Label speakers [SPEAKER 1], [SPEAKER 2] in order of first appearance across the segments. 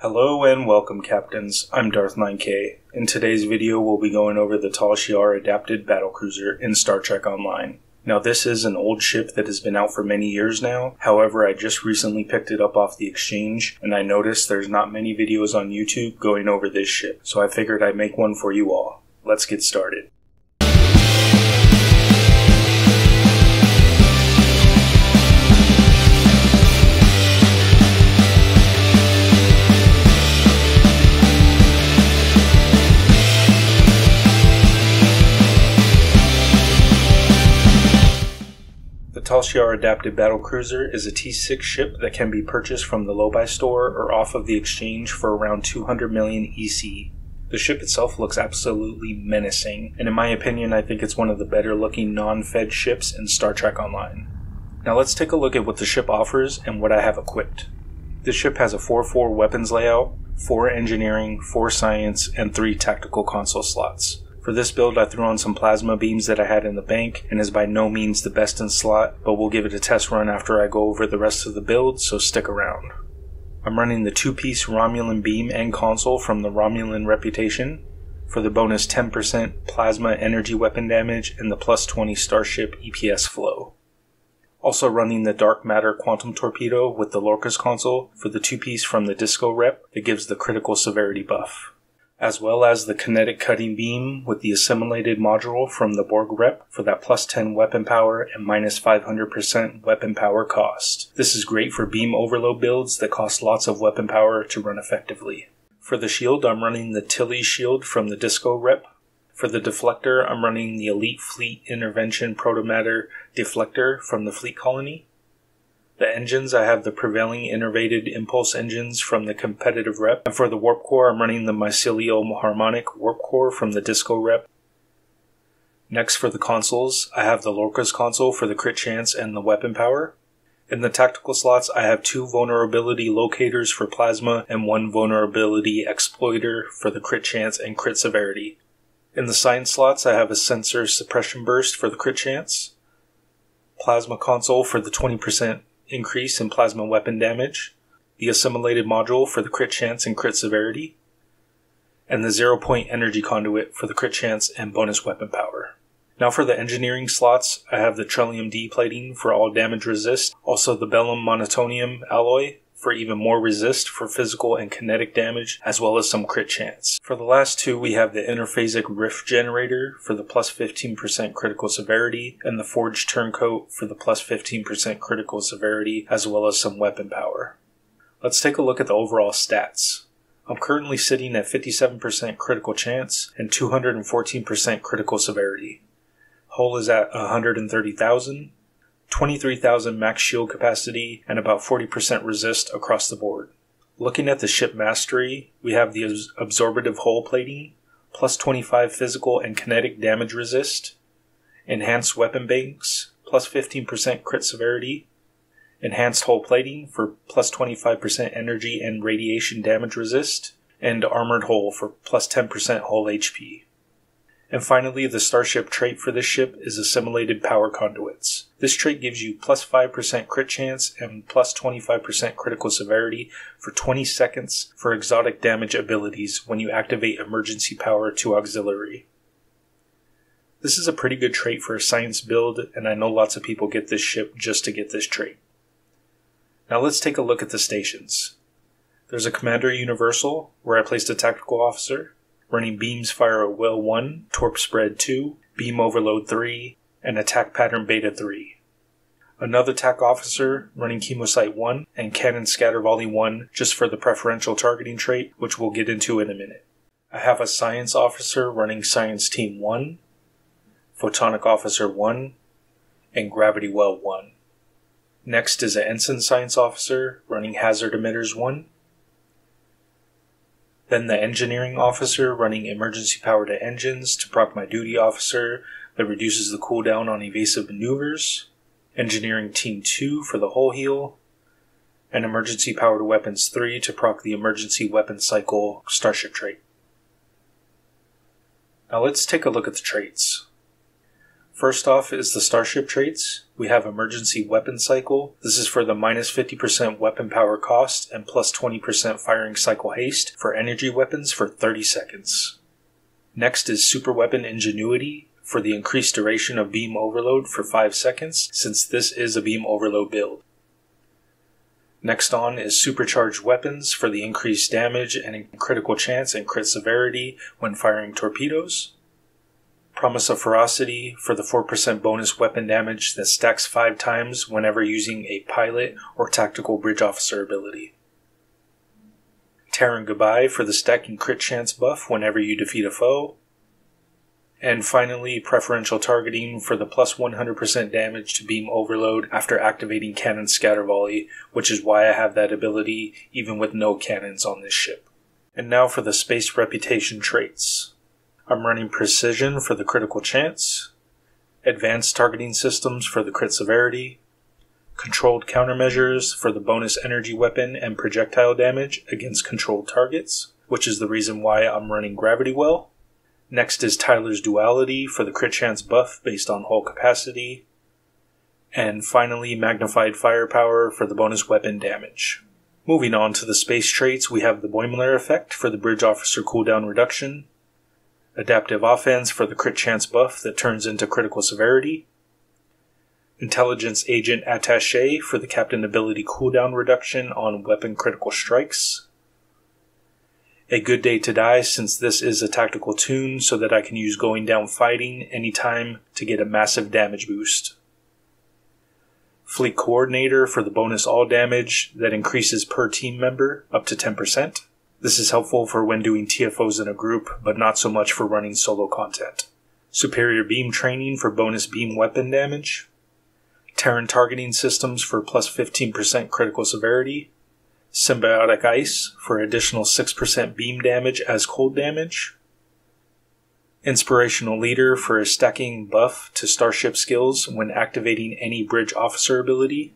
[SPEAKER 1] Hello and welcome, Captains. I'm Darth9K. In today's video, we'll be going over the Tal Shiar Adapted Battlecruiser in Star Trek Online. Now, this is an old ship that has been out for many years now. However, I just recently picked it up off the exchange, and I noticed there's not many videos on YouTube going over this ship, so I figured I'd make one for you all. Let's get started. The Tal Shiar Adapted Battlecruiser is a T6 ship that can be purchased from the Low-Buy store or off of the exchange for around 200 million EC. The ship itself looks absolutely menacing, and in my opinion I think it's one of the better looking non-fed ships in Star Trek Online. Now let's take a look at what the ship offers and what I have equipped. This ship has a 4-4 weapons layout, 4 engineering, 4 science, and 3 tactical console slots. For this build, I threw on some plasma beams that I had in the bank, and is by no means the best in slot, but we'll give it a test run after I go over the rest of the build, so stick around. I'm running the 2-piece Romulan beam and console from the Romulan Reputation for the bonus 10% plasma energy weapon damage and the plus 20 Starship EPS flow. Also running the Dark Matter Quantum Torpedo with the Lorca's console for the 2-piece from the Disco Rep that gives the critical severity buff, as well as the Kinetic Cutting Beam with the Assimilated Module from the Borg Rep for that plus 10 weapon power and minus 500% weapon power cost. This is great for beam overload builds that cost lots of weapon power to run effectively. For the shield, I'm running the Tilly Shield from the Disco Rep. For the deflector, I'm running the Elite Fleet Intervention Protomatter Deflector from the Fleet Colony. The engines, I have the Prevailing Innervated Impulse engines from the Competitive Rep, and for the Warp Core, I'm running the Mycelial Harmonic Warp Core from the Disco Rep. Next, for the consoles, I have the Lorca's console for the crit chance and the weapon power. In the tactical slots, I have 2 vulnerability locators for plasma and 1 vulnerability exploiter for the crit chance and crit severity. In the science slots, I have a sensor suppression burst for the crit chance, plasma console for the 20% increase in plasma weapon damage, the assimilated module for the crit chance and crit severity, and the 0-point energy conduit for the crit chance and bonus weapon power. Now for the engineering slots, I have the Trillium D plating for all damage resist, also the Bellum Monotonium alloy for even more resist for physical and kinetic damage, as well as some crit chance. For the last 2, we have the Interphasic Rift Generator for the plus 15% critical severity, and the Forged Turncoat for the plus 15% critical severity, as well as some weapon power. Let's take a look at the overall stats. I'm currently sitting at 57% critical chance and 214% critical severity. Hull is at 130,000. 23,000 max shield capacity, and about 40% resist across the board. Looking at the ship mastery, we have the absorbative hull plating, plus 25 physical and kinetic damage resist, enhanced weapon banks, plus 15% crit severity, enhanced hull plating for plus 25% energy and radiation damage resist, and armored hull for plus 10% hull HP. And finally, the Starship trait for this ship is Assimilated Power Conduits. This trait gives you plus 5% crit chance and plus 25% critical severity for 20 seconds for exotic damage abilities when you activate emergency power to auxiliary. This is a pretty good trait for a science build, and I know lots of people get this ship just to get this trait. Now let's take a look at the stations. There's a Commander Universal, where I placed a Tactical Officer, running Beams Fire at Will 1, Torp Spread 2, Beam Overload 3, and Attack Pattern Beta 3. Another TAC Officer running Chemosite 1 and Cannon Scatter Volley 1 just for the preferential targeting trait, which we'll get into in a minute. I have a Science Officer running Science Team 1, Photonic Officer 1, and Gravity Well 1. Next is an Ensign Science Officer running Hazard Emitters 1, then the Engineering Officer running Emergency Power to Engines to proc my Duty Officer that reduces the cooldown on evasive maneuvers, Engineering Team 2 for the Hull Heal, and Emergency Power to Weapons 3 to proc the Emergency Weapon Cycle Starship trait. Now let's take a look at the traits. First off is the Starship traits. We have Emergency Weapon Cycle. This is for the minus 50% weapon power cost and plus 20% firing cycle haste for energy weapons for 30 seconds. Next is Super Weapon Ingenuity for the increased duration of beam overload for 5 seconds, since this is a beam overload build. Next on is Supercharged Weapons for the increased damage and critical chance and crit severity when firing torpedoes. Promise of Ferocity for the 4% bonus weapon damage that stacks 5 times whenever using a pilot or tactical bridge officer ability. Terran Goodbye for the stacking crit chance buff whenever you defeat a foe. And finally, Preferential Targeting for the plus 100% damage to beam overload after activating Cannon Scatter Volley, which is why I have that ability even with no cannons on this ship. And now for the Space Reputation traits. I'm running Precision for the critical chance, Advanced Targeting Systems for the crit severity, Controlled Countermeasures for the bonus energy weapon and projectile damage against controlled targets, which is the reason why I'm running Gravity Well. Next is Tyler's Duality for the crit chance buff based on hull capacity, and finally Magnified Firepower for the bonus weapon damage. Moving on to the space traits, we have the Boimler effect for the bridge officer cooldown reduction, Adaptive Offense for the crit chance buff that turns into critical severity, Intelligence Agent Attaché for the captain ability cooldown reduction on weapon critical strikes, A Good Day to Die since this is a tactical tune so that I can use Going Down Fighting anytime to get a massive damage boost, Fleet Coordinator for the bonus all damage that increases per team member up to 10%. This is helpful for when doing TFOs in a group, but not so much for running solo content. Superior Beam Training for bonus beam weapon damage. Terran Targeting Systems for plus 15% critical severity. Symbiotic Ice for additional 6% beam damage as cold damage. Inspirational Leader for a stacking buff to starship skills when activating any bridge officer ability.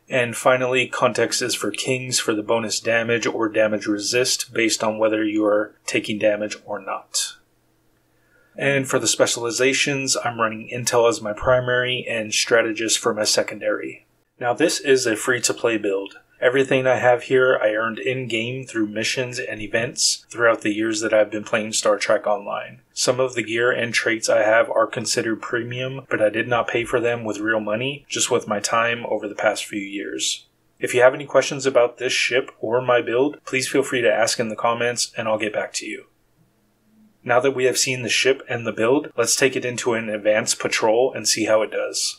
[SPEAKER 1] And finally, Context is for Kings for the bonus damage or damage resist based on whether you are taking damage or not. And for the specializations, I'm running Intel as my primary and Strategist for my secondary. Now this is a free-to-play build. Everything I have here I earned in-game through missions and events throughout the years that I've been playing Star Trek Online. Some of the gear and traits I have are considered premium, but I did not pay for them with real money, just with my time over the past few years. If you have any questions about this ship or my build, please feel free to ask in the comments and I'll get back to you. Now that we have seen the ship and the build, let's take it into an advanced patrol and see how it does.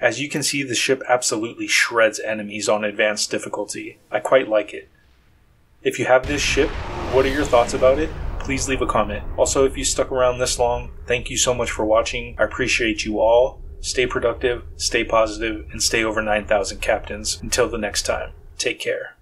[SPEAKER 1] As you can see, the ship absolutely shreds enemies on advanced difficulty. I quite like it. If you have this ship, what are your thoughts about it? Please leave a comment. Also, if you stuck around this long, thank you so much for watching. I appreciate you all. Stay productive, stay positive, and stay over 9,000 captains. Until the next time, take care.